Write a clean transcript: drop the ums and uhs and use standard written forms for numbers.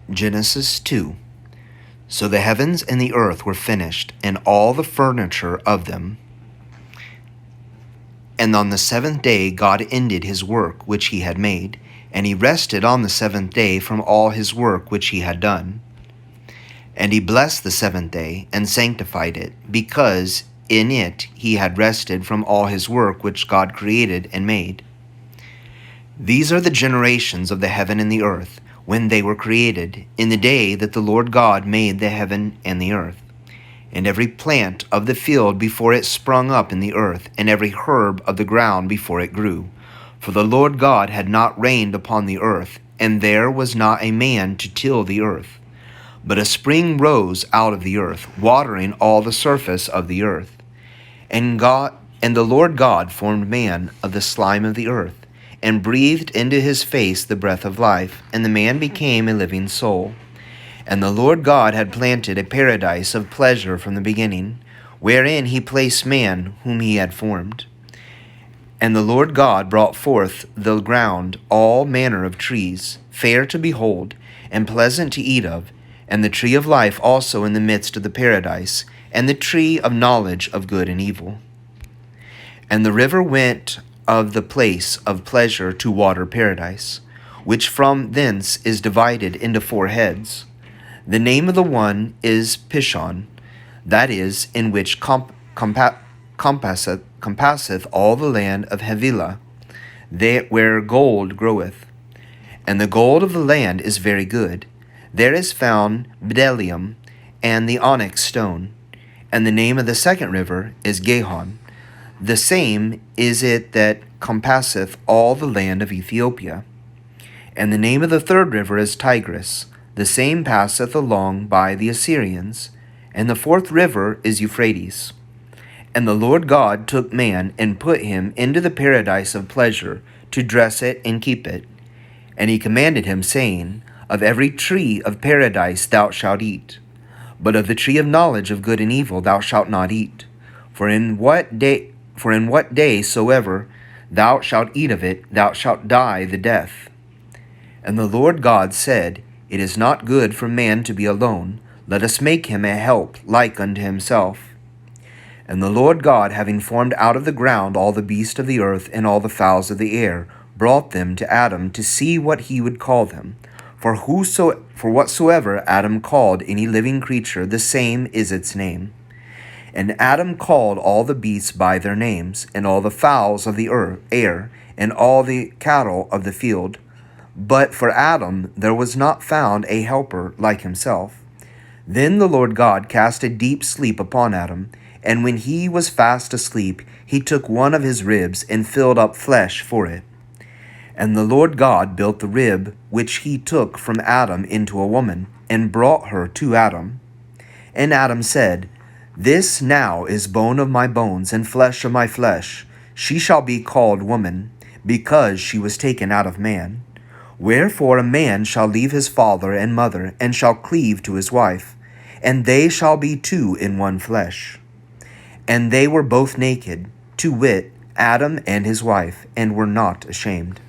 Genesis 2. So the heavens and the earth were finished, and all the furniture of them. And on the seventh day God ended his work which he had made, and he rested on the seventh day from all his work which he had done. And he blessed the seventh day, and sanctified it, because in it he had rested from all his work which God created and made. These are the generations of the heaven and the earth, when they were created, in the day that the Lord God made the heaven and the earth. And every plant of the field before it sprung up in the earth, and every herb of the ground before it grew. For the Lord God had not rained upon the earth, and there was not a man to till the earth. But a spring rose out of the earth, watering all the surface of the earth. And the Lord God formed man of the slime of the earth, and breathed into his face the breath of life, and the man became a living soul. And the Lord God had planted a paradise of pleasure from the beginning, wherein he placed man whom he had formed. And the Lord God brought forth the ground all manner of trees, fair to behold, and pleasant to eat of, and the tree of life also in the midst of the paradise, and the tree of knowledge of good and evil. And the river went of the place of pleasure to water paradise, which from thence is divided into 4 heads. The name of the one is Pishon, that is, in which compasseth all the land of Havilah, where gold groweth. And the gold of the land is very good. There is found bdellium and the onyx stone. And the name of the second river is Gihon. The same is it that compasseth all the land of Ethiopia. And the name of the third river is Tigris. The same passeth along by the Assyrians, and the fourth river is Euphrates. And the Lord God took man and put him into the paradise of pleasure, to dress it and keep it. And he commanded him, saying, Of every tree of paradise thou shalt eat, but of the tree of knowledge of good and evil thou shalt not eat. For in what day soever thou shalt eat of it, thou shalt die the death. And the Lord God said, It is not good for man to be alone. Let us make him a help like unto himself. And the Lord God, having formed out of the ground all the beasts of the earth and all the fowls of the air, brought them to Adam to see what he would call them. For whatsoever Adam called any living creature, the same is its name. And Adam called all the beasts by their names, and all the fowls of the air, and all the cattle of the field. But for Adam there was not found a helper like himself. Then the Lord God cast a deep sleep upon Adam, and when he was fast asleep, he took one of his ribs and filled up flesh for it. And the Lord God built the rib which he took from Adam into a woman, and brought her to Adam. And Adam said, This now is bone of my bones and flesh of my flesh. She shall be called woman, because she was taken out of man. Wherefore a man shall leave his father and mother, and shall cleave to his wife, and they shall be 2 in one flesh. And they were both naked, to wit, Adam and his wife, and were not ashamed.